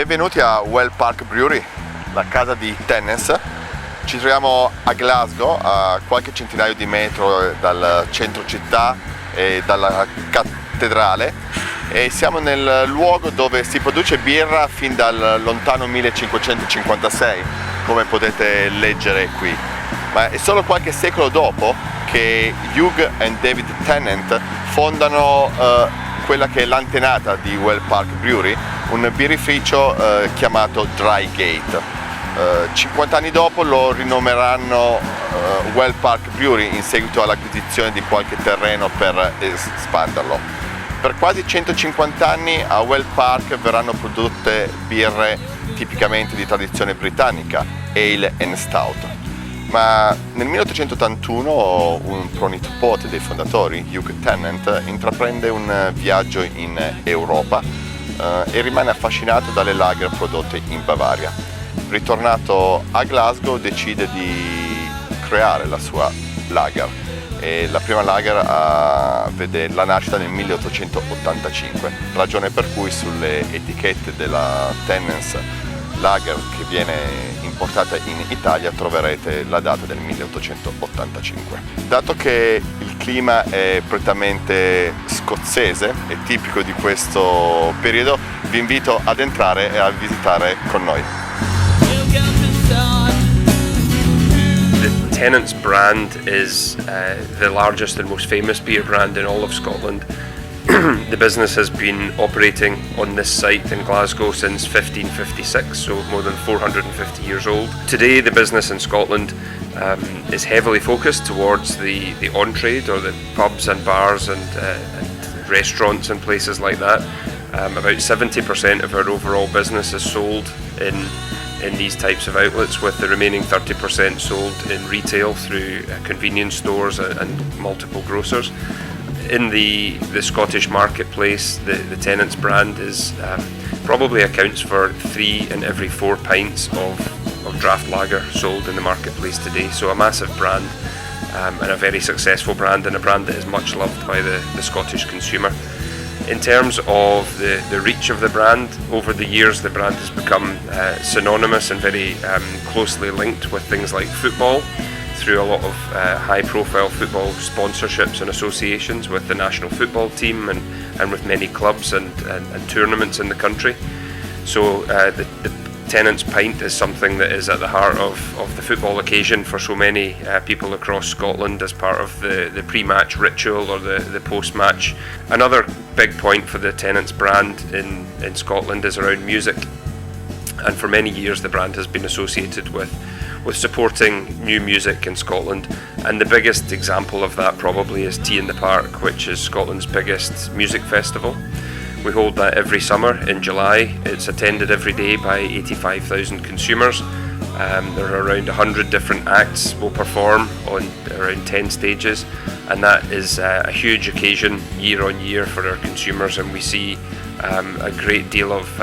Benvenuti a Wellpark Brewery, la casa di Tennent. Ci troviamo a Glasgow, a qualche centinaio di metri dal centro città e dalla cattedrale, e siamo nel luogo dove si produce birra fin dal lontano 1556, come potete leggere qui. Ma è solo qualche secolo dopo che Hugh e David Tennent fondano quella che è l'antenata di Wellpark Brewery, un birrificio chiamato Dry Gate. 50 anni dopo lo rinomeranno Wellpark Brewery in seguito all'acquisizione di qualche terreno per espanderlo. Per quasi 150 anni a Wellpark verranno prodotte birre tipicamente di tradizione britannica, ale and stout. Ma nel 1881 un pronipote dei fondatori, Hugh Tennent, intraprende un viaggio in Europa e rimane affascinato dalle lager prodotte in Bavaria. Ritornato a Glasgow decide di creare la sua lager, e la prima lager vede la nascita nel 1885, ragione per cui sulle etichette della Tennent's Lager che viene importata in Italia troverete la data del 1885. Dato che il clima è prettamente scozzese e tipico di questo periodo, vi invito ad entrare e a visitare con noi. The Tennent's brand is the largest and most famous beer brand in all of Scotland. The business has been operating on this site in Glasgow since 1556, so more than 450 years old. Today the business in Scotland is heavily focused towards the on-trade, or the pubs and bars and restaurants and places like that. About 70% of our overall business is sold in these types of outlets, with the remaining 30% sold in retail through convenience stores and multiple grocers. In the Scottish marketplace, the Tennent's brand is probably accounts for 3 in every 4 pints of draft lager sold in the marketplace today. So a massive brand and a very successful brand, and a brand that is much loved by the Scottish consumer. In terms of the reach of the brand, over the years the brand has become synonymous and very closely linked with things like football, through a lot of high-profile football sponsorships and associations with the national football team and with many clubs and tournaments in the country. So the Tennent's pint is something that is at the heart of the football occasion for so many people across Scotland, as part of the pre-match ritual or the post-match. Another big point for the Tennent's brand in Scotland is around music, and for many years the brand has been associated with supporting new music in Scotland, and the biggest example of that probably is Tea in the Park, which is Scotland's biggest music festival. We hold that every summer in July. It's attended every day by 85,000 consumers. There are around 100 different acts will perform on around 10 stages, and that is a huge occasion year on year for our consumers, and we see a great deal of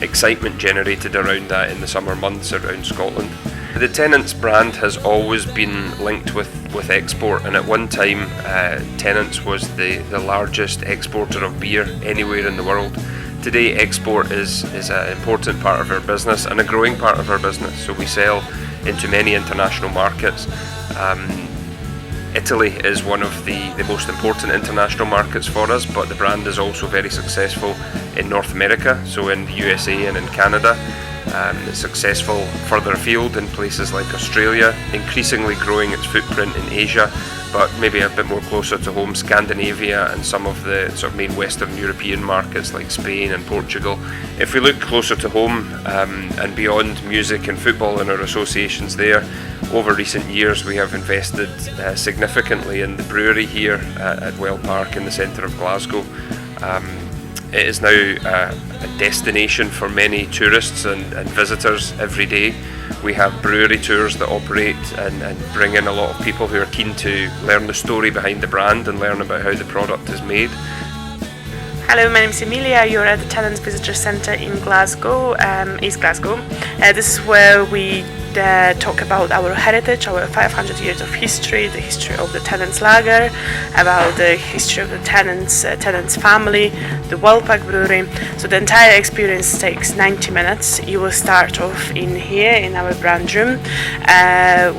excitement generated around that in the summer months around Scotland. The Tennent's brand has always been linked with export, and at one time Tennent's was the largest exporter of beer anywhere in the world. Today export is an important part of our business and a growing part of our business, so we sell into many international markets. Italy is one of the most important international markets for us, but the brand is also very successful in North America, so in the USA and in Canada. It's successful further afield in places like Australia, increasingly growing its footprint in Asia, but maybe a bit more closer to home, Scandinavia and some of the sort of main Western European markets like Spain and Portugal. If we look closer to home and beyond music and football and our associations there, over recent years we have invested significantly in the brewery here at Wellpark in the centre of Glasgow. It is now a destination for many tourists and visitors every day. We have brewery tours that operate and bring in a lot of people who are keen to learn the story behind the brand and learn about how the product is made. Hello, my name is Emilia. You're at the Tennent's Visitor Centre in Glasgow, East Glasgow. This is where we talk about our heritage, our 500 years of history, the history of the Tennent's Lager, about the history of the Tennent's family, the Wellpark Brewery. So the entire experience takes 90 minutes. You will start off in here in our brand room,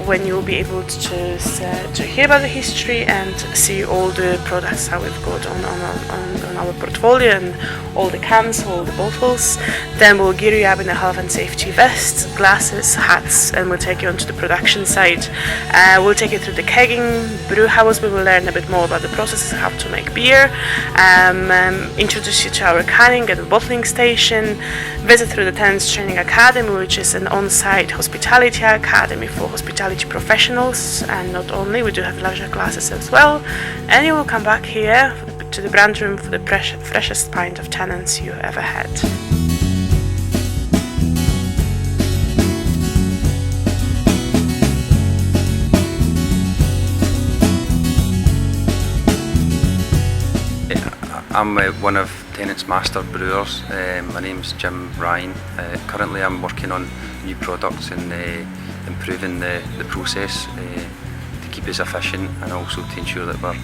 when you will be able to hear about the history and see all the products that we've got on our portfolio, and all the cans, all the bottles. Then we'll gear you up in a health and safety vest, glasses, hats, and we'll take you onto the production site. We'll take you through the kegging, brew house. We will learn a bit more about the processes, how to make beer, introduce you to our canning and bottling station, visit through the Tennent's Training Academy, which is an on-site hospitality academy for hospitality professionals, and not only, we do have leisure classes as well. And you will come back here to the brand room for the freshest pint of Tennent's you ever had. I'm one of Tennent's master brewers. My name's Jim Ryan. Currently I'm working on new products and improving the process to keep us efficient, and also to ensure that we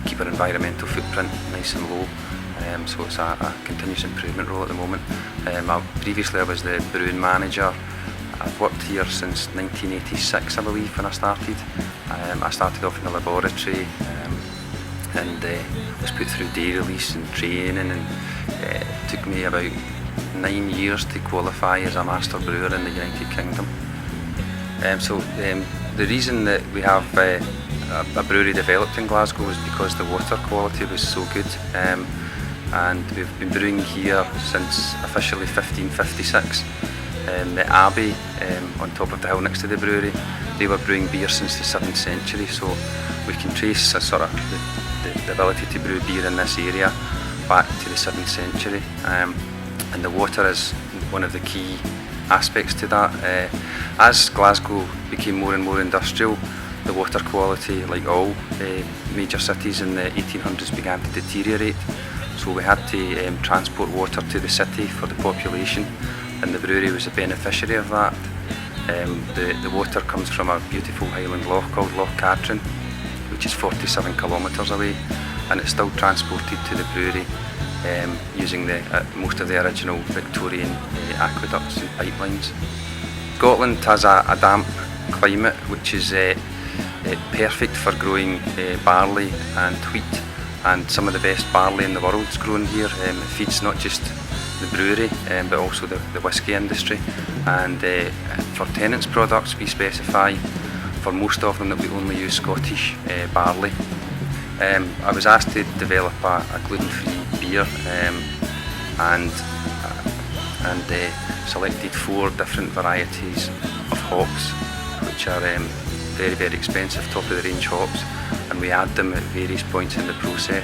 keep our environmental footprint nice and low. So it's a continuous improvement role at the moment. Previously I was the brewing manager. I've worked here since 1986, I believe, when I started. I started off in the laboratory and was put through day release and training, and it took me about 9 years to qualify as a master brewer in the United Kingdom. The reason that we have a brewery developed in Glasgow was because the water quality was so good, and we've been brewing here since officially 1556. The Abbey on top of the hill next to the brewery, they were brewing beer since the 7th century, so we can trace a sort of the ability to brew beer in this area back to the 7th century, and the water is one of the key aspects to that. As Glasgow became more and more industrial, the water quality, like all major cities in the 1800s, began to deteriorate, so we had to transport water to the city for the population, and the brewery was a beneficiary of that. The water comes from a beautiful highland loch called Loch Catrin, which is 47 kilometres away, and it's still transported to the brewery using most of the original Victorian aqueducts and pipelines. Scotland has a damp climate, which is perfect for growing barley and wheat, and some of the best barley in the world is grown here. It feeds not just the brewery but also the whisky industry, and for Tennent's products we specify for most of them that we only use Scottish barley. I was asked to develop a gluten-free beer and selected 4 different varieties of hops, which are very, very expensive, top of the range hops, and we add them at various points in the process,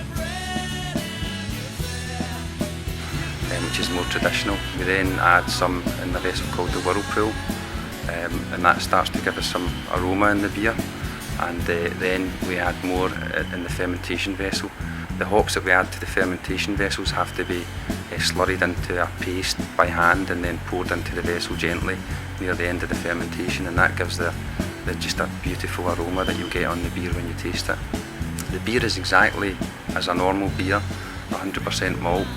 which is more traditional. We then add some in a vessel called the Whirlpool, and that starts to give us some aroma in the beer, and then we add more in the fermentation vessel. The hops that we add to the fermentation vessels have to be slurried into a paste by hand and then poured into the vessel gently near the end of the fermentation, and that gives just a beautiful aroma that you'll get on the beer when you taste it. The beer is exactly as a normal beer, 100% malt,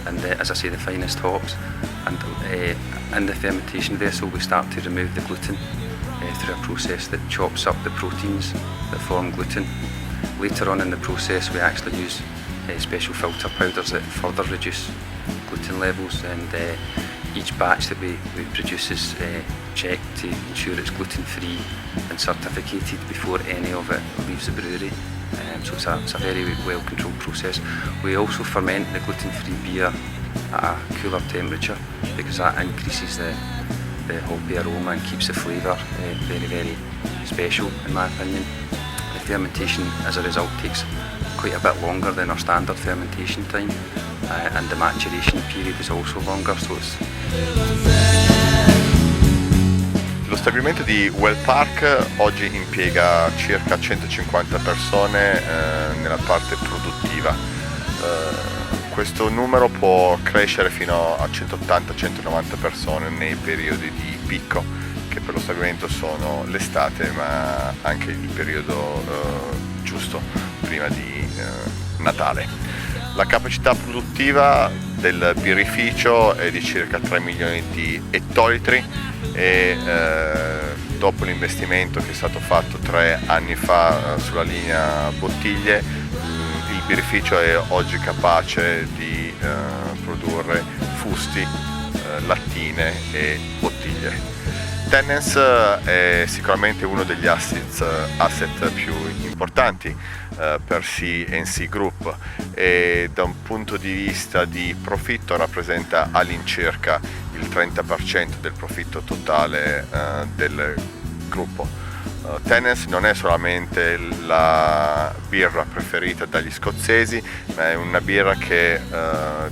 and as I say, the finest hops. And in the fermentation vessel we start to remove the gluten through a process that chops up the proteins that form gluten. Later on in the process we actually use special filter powders that further reduce gluten levels, and each batch that we produce is checked to ensure it's gluten-free and certificated before any of it leaves the brewery. So it's a very well controlled process. We also ferment the gluten-free beer at a cooler temperature because that increases the hoppy aroma and keeps the flavour very, very special, in my opinion. The fermentation as a result takes quite a bit longer than our standard fermentation time, and the maturation period is also longer, so it's... Lo stabilimento di Wellpark oggi impiega circa 150 persone nella parte produttiva. Questo numero può crescere fino a 180-190 persone nei periodi di picco. che per lo stabilimento sono l'estate, ma anche il periodo giusto prima di Natale. La capacità produttiva del birrificio è di circa 3 milioni di ettolitri e dopo l'investimento che è stato fatto 3 anni fa sulla linea bottiglie, il birrificio è oggi capace di produrre fusti, lattine e bottiglie. Tennent è sicuramente uno degli asset più importanti per C&C Group e da un punto di vista di profitto rappresenta all'incirca il 30% del profitto totale del gruppo. Tennent non è solamente la birra preferita dagli scozzesi, ma è una birra che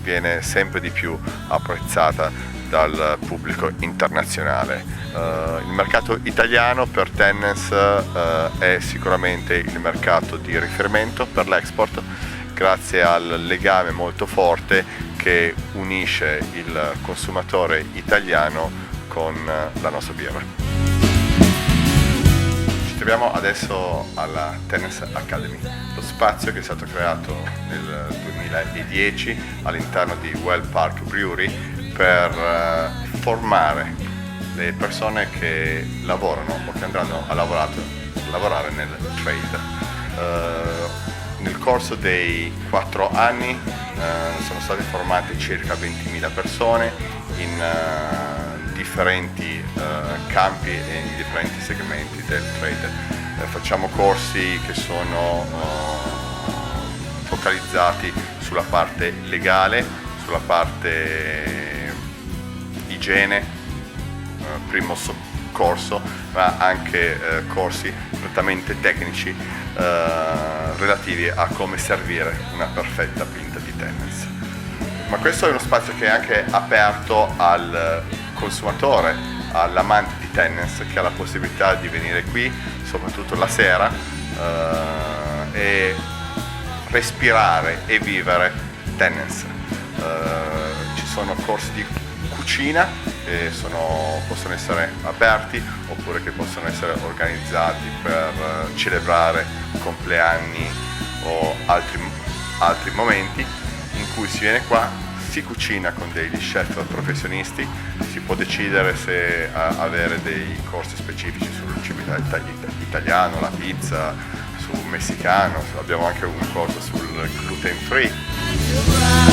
viene sempre di più apprezzata dal pubblico internazionale. Il mercato italiano per Tennent è sicuramente il mercato di riferimento per l'export, grazie al legame molto forte che unisce il consumatore italiano con la nostra birra. Ci troviamo adesso alla Tennent Academy, lo spazio che è stato creato nel 2010 all'interno di Wellpark Brewery per formare le persone che lavorano o che andranno a lavorare nel trade. Nel corso dei 4 anni sono state formate circa 20.000 persone in differenti campi e in differenti segmenti del trade. Facciamo corsi che sono focalizzati sulla parte legale, sulla parte igiene, primo soccorso, ma anche corsi prettamente tecnici relativi a come servire una perfetta pinta di Tennent. Ma questo è uno spazio che è anche aperto al consumatore, all'amante di Tennent, che ha la possibilità di venire qui, soprattutto la sera, e respirare e vivere Tennent. Ci sono corsi di cucina che possono essere aperti oppure che possono essere organizzati per celebrare compleanni o altri momenti in cui si viene qua, si cucina con degli chef professionisti, si può decidere se avere dei corsi specifici sul cibo italiano, la pizza, sul messicano, abbiamo anche un corso sul gluten free.